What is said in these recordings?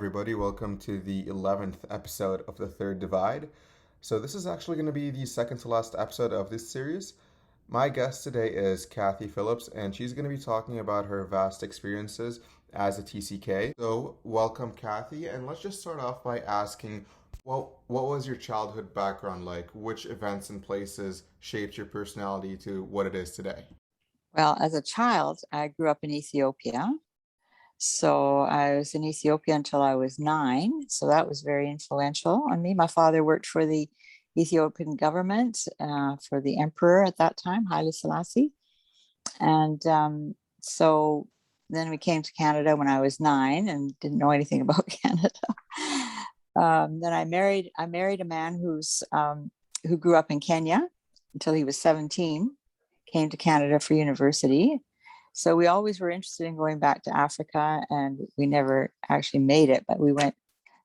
everybody. Welcome to the 11th episode of The Third Divide. So, this is actually going to be the second to last episode of this series. My guest today is Cathie Phillips, and she's going to be talking about her vast experiences as a TCK. So, welcome, Cathie, and let's just start off by asking what was your childhood background like? Which events and places shaped your personality to what it is today? Well, as a child, I grew up in Ethiopia. So I was in Ethiopia until I was 9. So that was very influential on me. My father worked for the Ethiopian government, for the emperor at that time, Haile Selassie. And so then we came to Canada when I was 9 and didn't know anything about Canada. Then I married a man who grew up in Kenya until he was 17, came to Canada for university. So we always were interested in going back to Africa, and we never actually made it, but we went.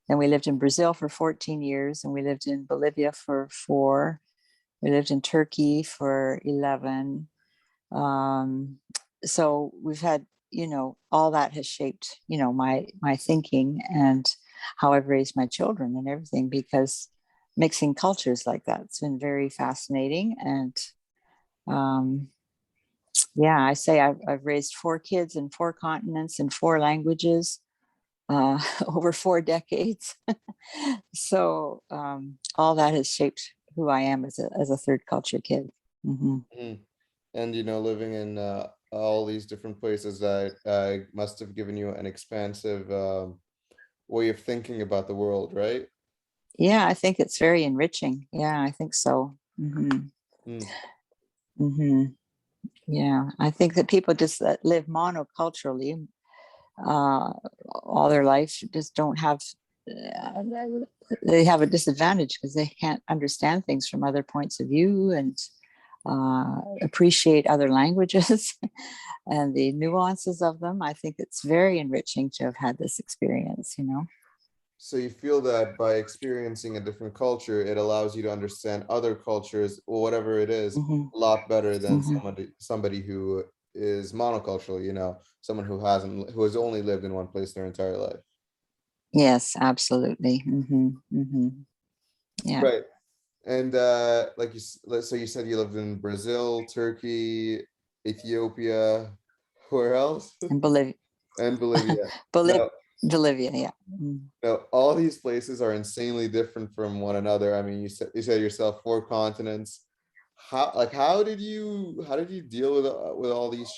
Then we lived in Brazil for 14 years, and we lived in Bolivia for 4. We lived in Turkey for 11. So we've had, all that has shaped, my thinking and how I've raised my children and everything, because mixing cultures like that, it's been very fascinating. And yeah, I say I've raised 4 kids in 4 continents and 4 languages, over 4 decades. So all that has shaped who I am as a third culture kid. Mm-hmm. Mhm. And living in all these different places that must have given you an expansive way of thinking about the world, right? Yeah, I think it's very enriching. Yeah, I think so. Mm-hmm. Mm. Mm-hmm. Yeah, I think that people just that live monoculturally uh, all their life just don't have. Uh, they have a disadvantage because they can't understand things from other points of view and appreciate other languages and the nuances of them. I think it's very enriching to have had this experience. So you feel that by experiencing a different culture, it allows you to understand other cultures, or whatever it is, Hmm. a lot better than Hmm. somebody who is monocultural, someone who has only lived in one place their entire life. Yes, absolutely. Hmm. Hmm. Yeah. Right. And so you said you lived in Brazil, Turkey, Ethiopia, where else? And Bolivia. And Bolivia. Bolivia. Now, Bolivia, yeah. Mm. now, all these places are insanely different from one another. I mean, you said yourself 4 continents. How did you deal with all these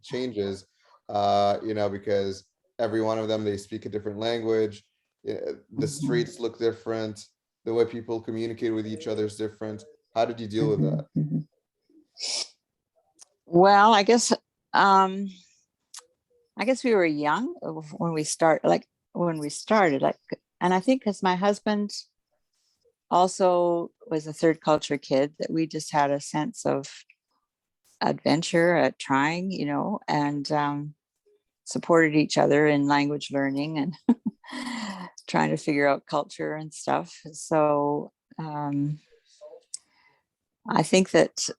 changes? Because every one of them, they speak a different language. Yeah, the Mhm. streets look different. The way people communicate with each other is different. How did you deal with that? Mhm. Mhm. Well, um I guess we were young when we started, like, and I think because my husband also was a third culture kid, that we just had a sense of adventure at trying, and supported each other in language learning and trying to figure out culture and stuff. So I think that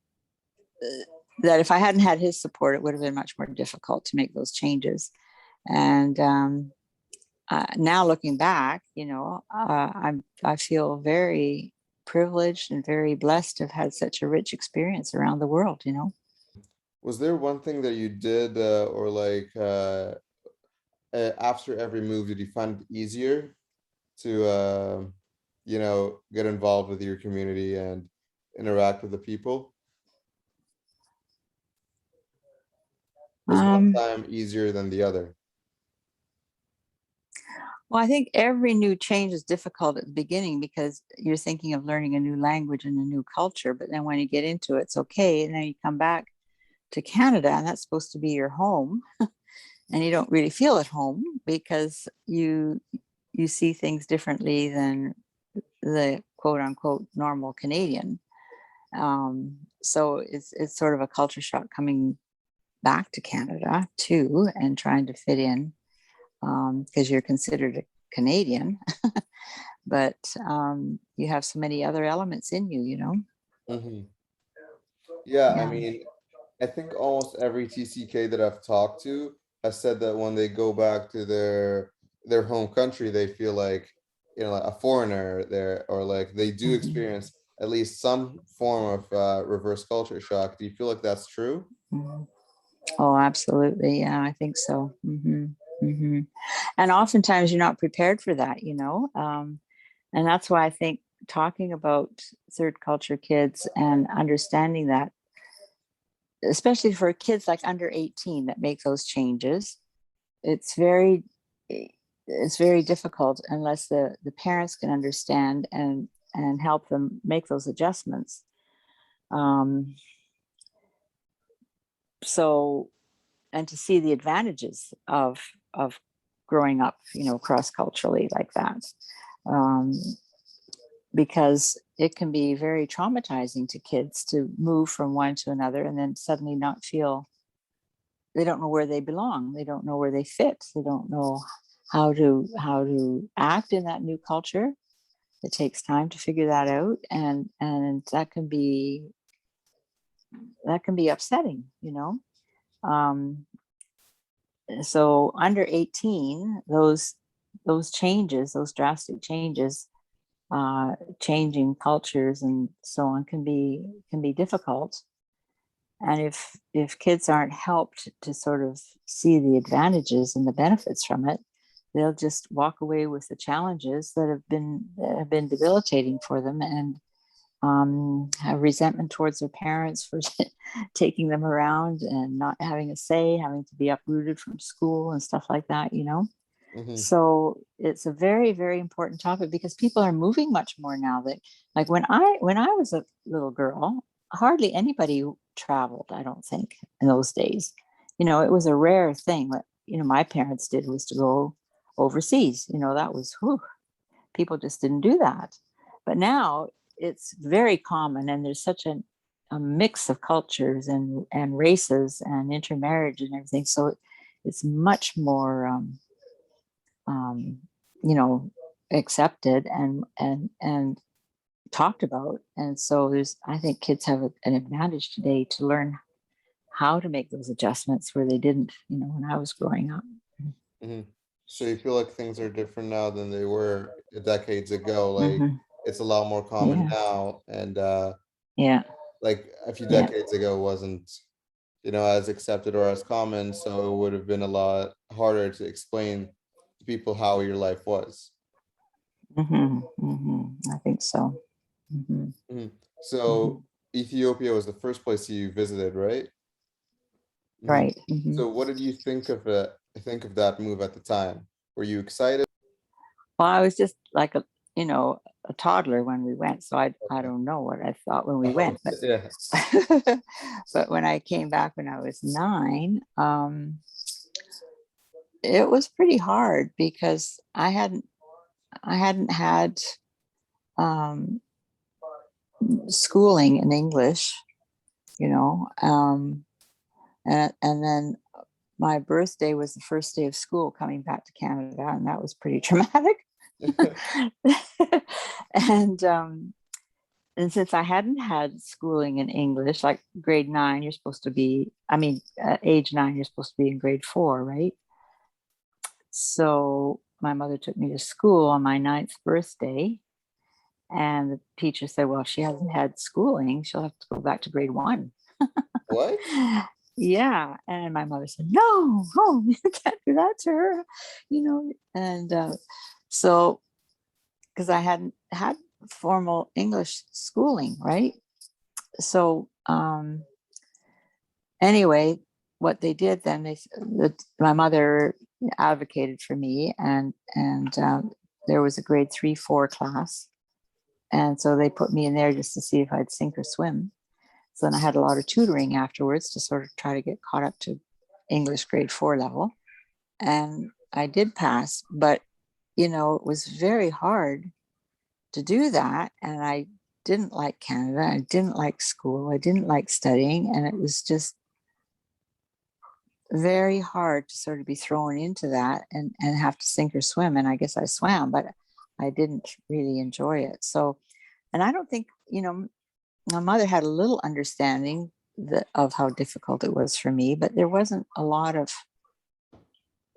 if I hadn't had his support, it would have been much more difficult to make those changes. And now looking back, I feel very privileged and very blessed to have had such a rich experience around the world. Was there one thing that you did, or after every move, did you find it easier to get involved with your community and interact with the people? Was one Um, time easier than the other? well, I think every new change is difficult at the beginning because you're thinking of learning a new language and a new culture, but then when you get into it, it's okay. And then you come back to Canada, and that's supposed to be your home, and you don't really feel at home because you see things differently than the quote unquote normal Canadian. So it's sort of a culture shock coming back to Canada too, and trying to fit in, because you're considered a Canadian, but you have so many other elements in you. Hmm. Yeah, I Yeah. mean, I think almost every TCK that I've talked to has said that when they go back to their home country, they feel like, like a foreigner there, or like they do Mhm, experience at least some form of reverse culture shock. Do you feel like that's true? mhm. Oh, absolutely. Yeah, I think so. And oftentimes you're not prepared for that, and that's why I think talking about third culture kids and understanding that, especially for kids like under 18 that make those changes, it's very eh, it's very difficult unless the parents can understand and help them make those adjustments. Um, so and to see the advantages of growing up, cross culturally like that, um, because it can be very traumatizing to kids to move from one to another and then suddenly not feel, they don't know where they belong, they don't know where they fit, they don't know how to act in that new culture. It takes time to figure that out, and that can be upsetting, um, so under 18, those changes, those drastic changes, uh, changing cultures and so on, can be difficult. And if kids aren't helped to sort of see the advantages and the benefits from it, they'll just walk away with the challenges that have been debilitating for them, and have resentment towards their parents for taking them around and not having a say, having to be uprooted from school and stuff like that. Hmm. So it's a very, very important topic because people are moving much more now. That, like, when I was a little girl, hardly anybody traveled, I don't think, in those days. It was a rare thing. What my parents did was to go overseas. That was, whew, people just didn't do that. But now it's very common, and there's such a mix of cultures and races and intermarriage and everything. So it's much more, um, you know, accepted and talked about. And so I think kids have an advantage today to learn how to make those adjustments where they didn't, when I was growing up. Hmm. So you feel like things are different now than they were decades ago? Like Hmm. it's a lot more common Yeah, now, and yeah, like a few yeah. decades ago wasn't, as accepted or as common, so it would have been a lot harder to explain to people how your life was. I think so. Hmm. Mhm. Hmm. So Ethiopia was the first place you visited, right? Mhm. Right. So what did you think of that move at the time? Were you excited? Well, I was just like a toddler when we went, so I Okay. don't know what I thought when we Oh, went, but yeah. but when I came back when I was 9, it was pretty hard because I hadn't had um, schooling in English, and then my birthday was the first day of school coming back to Canada, and that was pretty traumatic. and um, and since I hadn't had schooling in English, like grade 9, you're supposed to be, I mean, age 9, you're supposed to be in grade 4, right? So my mother took me to school on my 9th birthday. And the teacher said, well, if she hasn't had schooling, she'll have to go back to grade 1. What? Yeah. And my mother said, no, oh, you can't do that to her, And so, because I hadn't had formal English schooling, right? So, anyway, what they did then, my mother advocated for me, and there was a grade 3, 4 class, and so they put me in there just to see if I'd sink or swim. So then I had a lot of tutoring afterwards to sort of try to get caught up to English grade 4 level, and I did pass, but it was very hard to do that, and I didn't like Canada, I didn't like school, I didn't like studying, and it was just very hard to sort of be thrown into that and have to sink or swim. And I guess I swam, but I didn't really enjoy it. So, and I don't think, my mother had a little understanding of how difficult it was for me, but there wasn't a lot of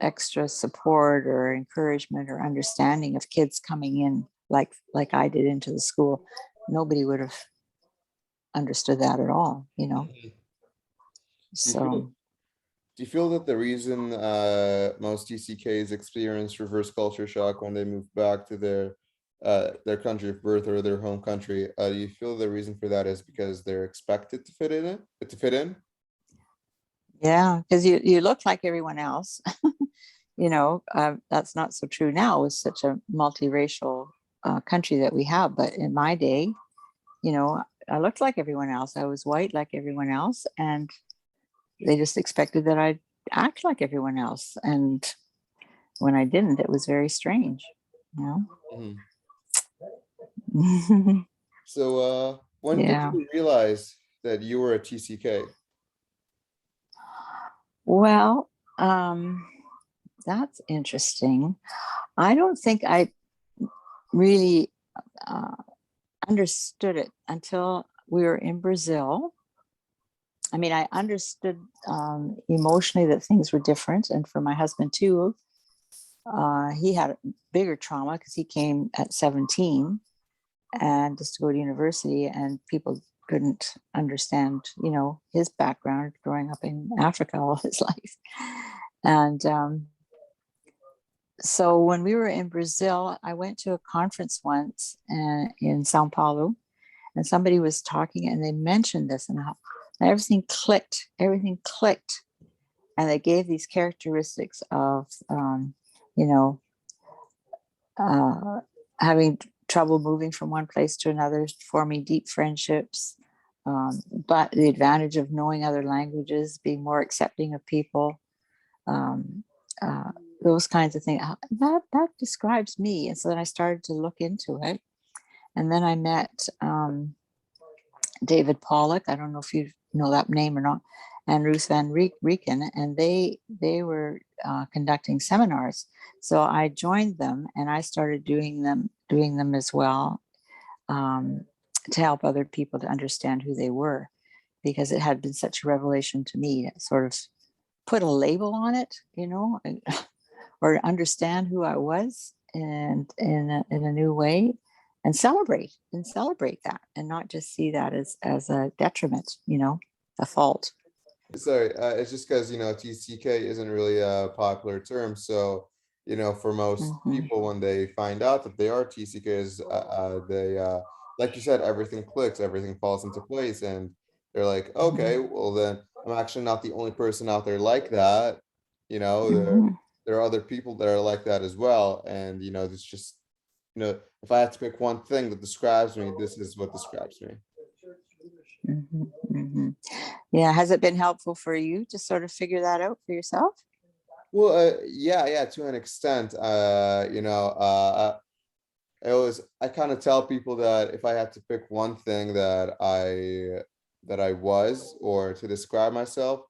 extra support or encouragement or understanding of kids coming in like I did into the school, nobody would have understood that at all, you know. Mhm. Do you feel So do you feel that the reason most TCKs experience reverse culture shock when they move back to their country of birth or their home country, do you feel the reason for that is because they're expected to fit in? yeah, because you look like everyone else. You know, that's not so true now with such a multiracial country that we have. But in my day, you know, I looked like everyone else. I was white like everyone else, and they just expected that I'd act like everyone else. And when I didn't, it was very strange, you Mhm. know. So, when did Yeah. you realize that you were a TCK? Well, um, that's interesting. I don't think I really uh, understood it until we were in Brazil. I mean, I understood emotionally that things were different. And for my husband, too, he had a bigger trauma because he came at 17 and just to go to university, and people couldn't understand, you know, his background growing up in Africa all his life. And so when we were in Brazil, I went to a conference once in Sao Paulo, and somebody was talking and they mentioned this, and how everything clicked, and they gave these characteristics of, you know, uh, having trouble moving from one place to another, forming deep friendships, but the advantage of knowing other languages, being more accepting of people, um, uh, those kinds of things. That describes me. And so then I started to look into it, and then I met David Pollock. I don't know if you know that name or not, and Ruth Van Rieken, and they were conducting seminars. So I joined them, and I started doing them as well, um, to help other people to understand who they were, because it had been such a revelation to me to sort of put a label on it, you know, or understand who I was, and in a new way, and celebrate that, and not just see that as a detriment, you know, a fault. Sorry, it's just because TCK isn't really a popular term. So, for most Mm-hmm. people, when they find out that they are TCKs, they like you said, everything clicks, everything falls into place, and they're like, okay, Mm-hmm. well then I'm actually not the only person out there like that. You know, there Mm-hmm. there are other people that are like that as well, and it's just if I had to pick one thing that describes me, this is what describes me. Mm-hmm. Mm-hmm. Yeah, has it been helpful for you to sort of figure that out for yourself? Well, yeah, yeah, to an extent, I kind of tell people that if I had to pick one thing that I was, or to describe myself,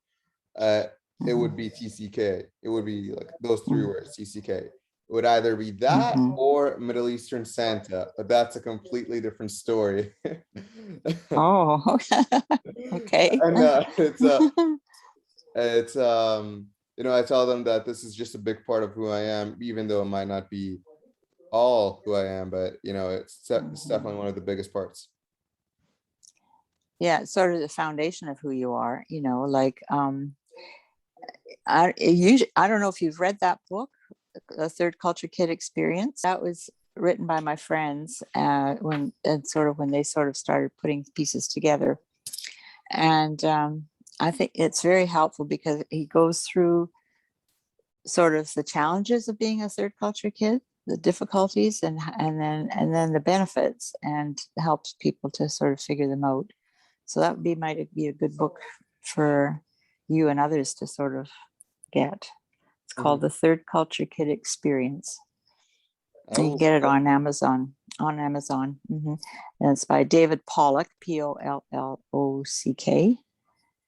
uh, it would be Mm-hmm. TCK. It would be like those three Mm-hmm. words, TCK. It would either be that Mm-hmm. or Middle Eastern Santa, but that's a completely different story. Oh, okay. And I tell them that this is just a big part of who I am, even though it might not be all who I am, but it's Mhm. definitely one of the biggest parts. Yeah, it's sort of the foundation of who you are, you know, like I don't know if you've read that book, The Third Culture Kid Experience. That was written by my friends when they sort of started putting pieces together. And I think it's very helpful because he goes through sort of the challenges of being a third culture kid, the difficulties, and then the benefits, and helps people to sort of figure them out. So that would might be a good book for you and others to sort of get. It's Mhm. called The Third Culture Kid Experience. I You can will. get it on Amazon. On Amazon, and it's by David Pollock, Pollock,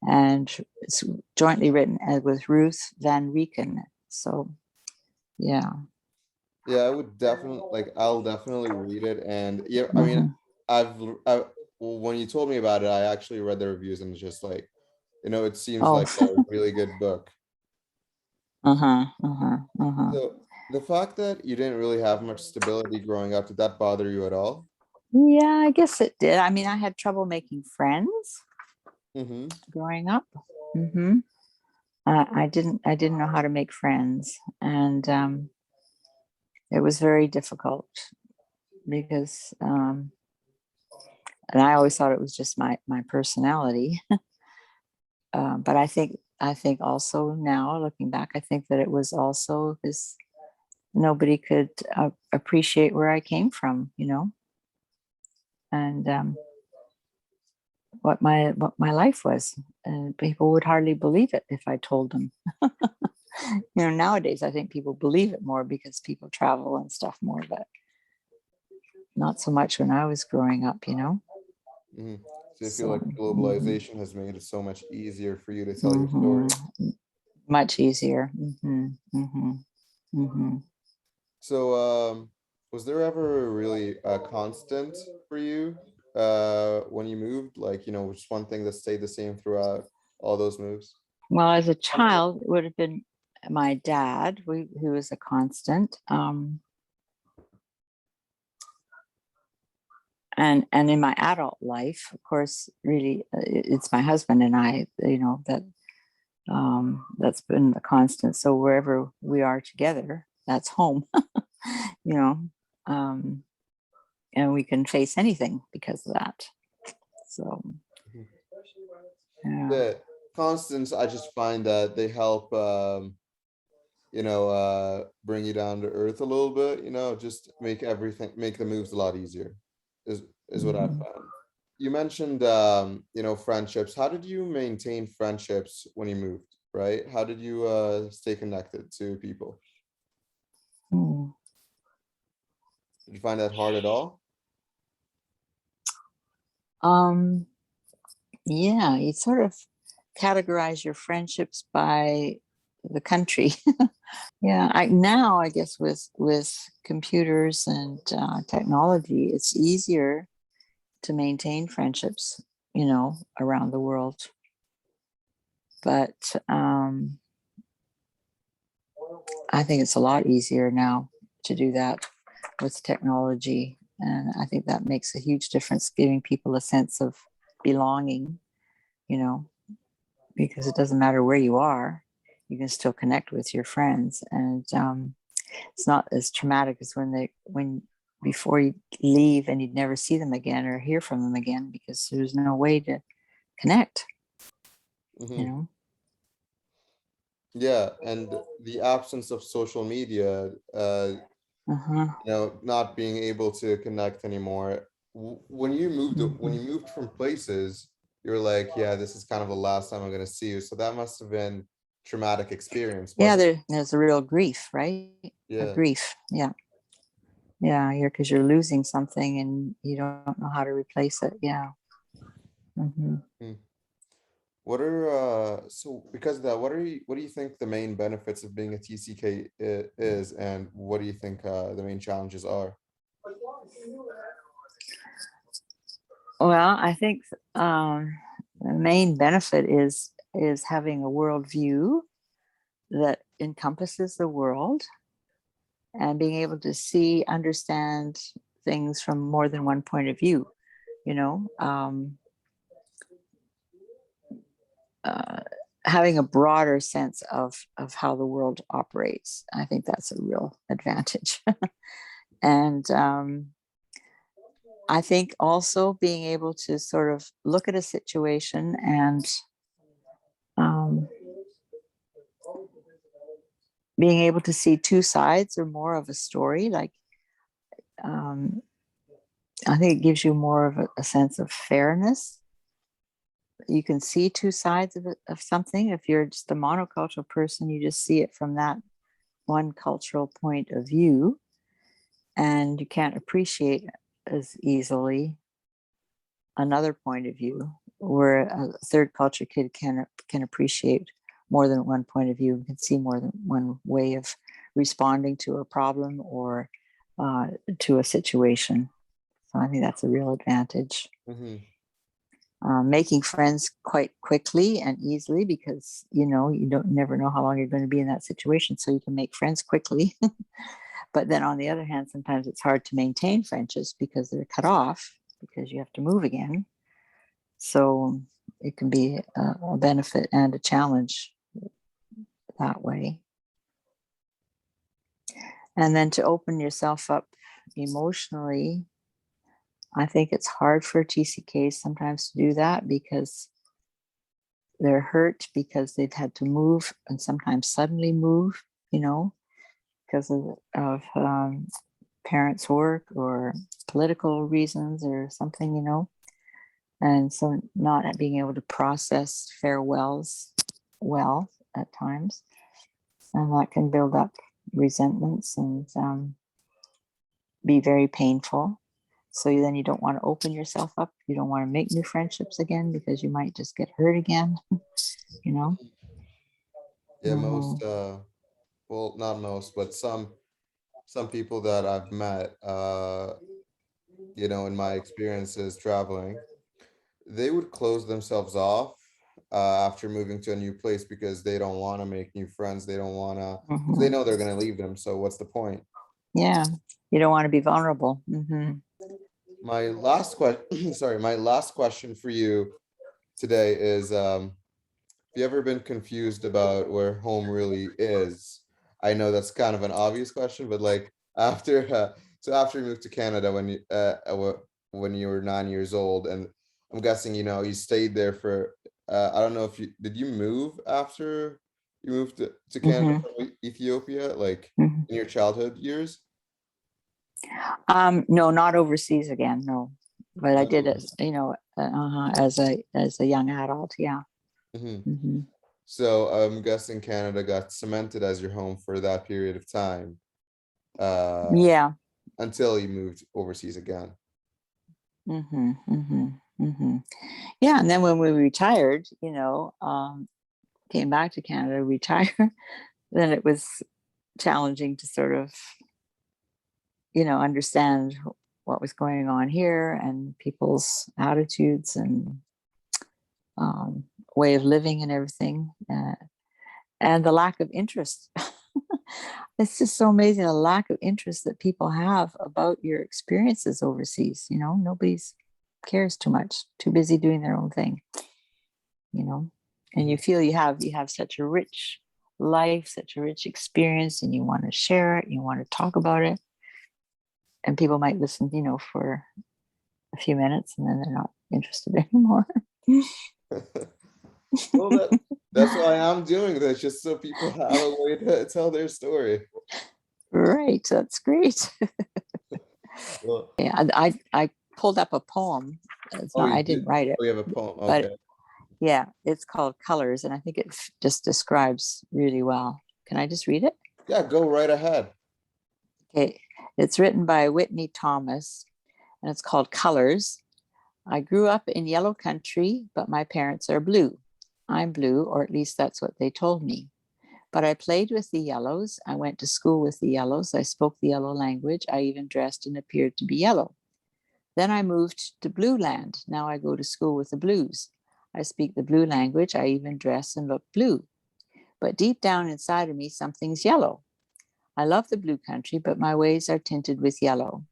and it's jointly written with Ruth Van Rieken. So yeah. Yeah, I would definitely I'll definitely read it, and yeah, I mean, Mm-hmm. I've I, well, when you told me about it, I actually read the reviews, and it's just like, it seems Oh, like a really good book. Uh-huh. Uh-huh. Uh-huh. So the fact that you didn't really have much stability growing up, did that bother you at all? Yeah, I guess it did. I mean, I had trouble making friends Mm-hmm. growing up. Mm-hmm. I didn't know how to make friends, and it was very difficult because, and I always thought it was just my personality. But I think also now looking back, I think that it was also because nobody could appreciate where I came from, and what my life was, and people would hardly believe it if I told them. Nowadays I think people believe it more because people travel and stuff more, but not so much when I was growing up. Mm-hmm. So you feel So like globalization has made it so much easier for you to tell your mhm, story. much easier. Hmm. So, was there ever really a constant for you when you moved? Like, just one thing that stayed the same throughout all those moves? Well, as a child, it would have been my dad, who was a constant. And in my adult life, of course, really, it's my husband and I, that's been the constant. So wherever we are together, that's home. you know, um, and we can face anything because of that. So Mhm. yeah. The constants, I just find that they help, bring you down to earth a little bit, just make the moves a lot easier, is what I've Mhm. found. You mentioned, friendships. How did you maintain friendships when you moved, right? How did you stay connected to people? Mm. Did you find that hard at all? Um, yeah, you sort of categorize your friendships by the country. Yeah, now I guess with computers and technology, it's easier to maintain friendships, around the world. But I think it's a lot easier now to do that with technology, and I think that makes a huge difference, giving people a sense of belonging. You know, because it doesn't matter where you are, you can still connect with your friends, and it's not as traumatic as when before you leave and you'd never see them again or hear from them again because there's no way to connect you Hmm. know Yeah, and the absence of social media, uh-huh. not being able to connect anymore. When Hmm. you moved from places, you're like, yeah, this is kind of the last time I'm gonna see you. So that must have been traumatic experience, Yeah, wasn't there's a real grief, right? it? A Yeah. grief. Yeah. Yeah, you're because you're losing something and you don't know how to replace it. Yeah. Hmm. Hmm. What are so because of that, what do you think the main benefits of being a TCK is, and what do you think the main challenges are? Well, I think the main benefit is having a worldview that encompasses the world and being able to understand things from more than one point of view. You know, uh, having a broader sense of how the world operates. I think that's a real advantage. And I think also being able to sort of look at a situation and um, being able to see two sides or more of a story, like um, I think it gives you more of a sense of fairness. You can see two sides of something. If you're just a monocultural person, you just see it from that one cultural point of view, and you can't appreciate as easily another point of view, where a third culture kid can appreciate more than one point of view, can see more than one way of responding to a problem or uh, to a situation. So I think that's a real advantage. Hmm. Making friends quite quickly and easily because, you never know how long you're going to be in that situation. So you can make friends quickly. But then on the other hand, sometimes it's hard to maintain friendships because they're cut off because you have to move again. So it can be a benefit and a challenge that way. And then to open yourself up emotionally, I think it's hard for TCKs sometimes to do that because they're hurt because they've had to move and sometimes suddenly move, because of parents' work or political reasons or something, and so not being able to process farewells well at times, and that can build up resentments and be very painful. So then you don't want to open yourself up. You don't want to make new friendships again because you might just get hurt again, Yeah, most well, not most, but some people that I've met, in my experiences traveling, they would close themselves off after moving to a new place because they don't want to make new friends. They don't want to, because they know they're going to leave them. So what's the point? Yeah, you don't want to be vulnerable. My last question, sorry, my last question for you today is, have you ever been confused about where home really is? I know that's kind of an obvious question, but like after, after you moved to Canada when you were 9 years old, and I'm guessing you stayed there for, I don't know if did you move after you moved to Canada from Ethiopia, like in your childhood years? No, not overseas again. No, but I did it, as a young adult. Yeah. So I'm guessing Canada got cemented as your home for that period of time. Yeah. Until you moved overseas again. Yeah, and then when we retired, came back to Canada, retire, then it was challenging to sort of, understand what was going on here and people's attitudes and way of living and everything, and the lack of interest. It's just so amazing, the lack of interest that people have about your experiences overseas. Nobody's cares too much, too busy doing their own thing, and you feel you have such a rich life, such a rich experience, and you want to share it, you want to talk about it, and people might listen, for a few minutes and then they're not interested anymore. Well, that's why I'm doing this, just so people have a way to tell their story. Right, that's great. Well, yeah, I pulled up a poem. I didn't write it. Oh, you have a poem. But okay. Yeah, it's called Colors, and I think it just describes really well. Can I just read it? Yeah, go right ahead. Okay, it's written by Whitney Thomas, and it's called Colors. I grew up in yellow country, but my parents are blue. I'm blue, or at least that's what they told me. But I played with the yellows. I went to school with the yellows. I spoke the yellow language. I even dressed and appeared to be yellow. Then I moved to Blue Land. Now I go to school with the blues. I speak the blue language. I even dress and look blue. But deep down inside of me, something's yellow. I love the blue country, but my ways are tinted with yellow.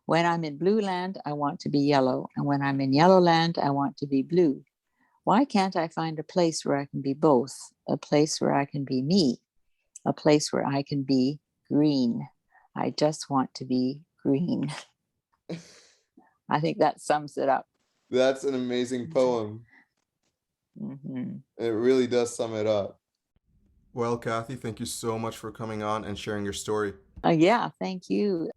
When I'm in blue land, I want to be yellow. And when I'm in yellow land, I want to be blue. Why can't I find a place where I can be both? A place where I can be me. A place where I can be green. I just want to be green. I think that sums it up. That's an amazing poem. It really does sum it up. Well, Cathie, thank you so much for coming on and sharing your story. Yeah, thank you.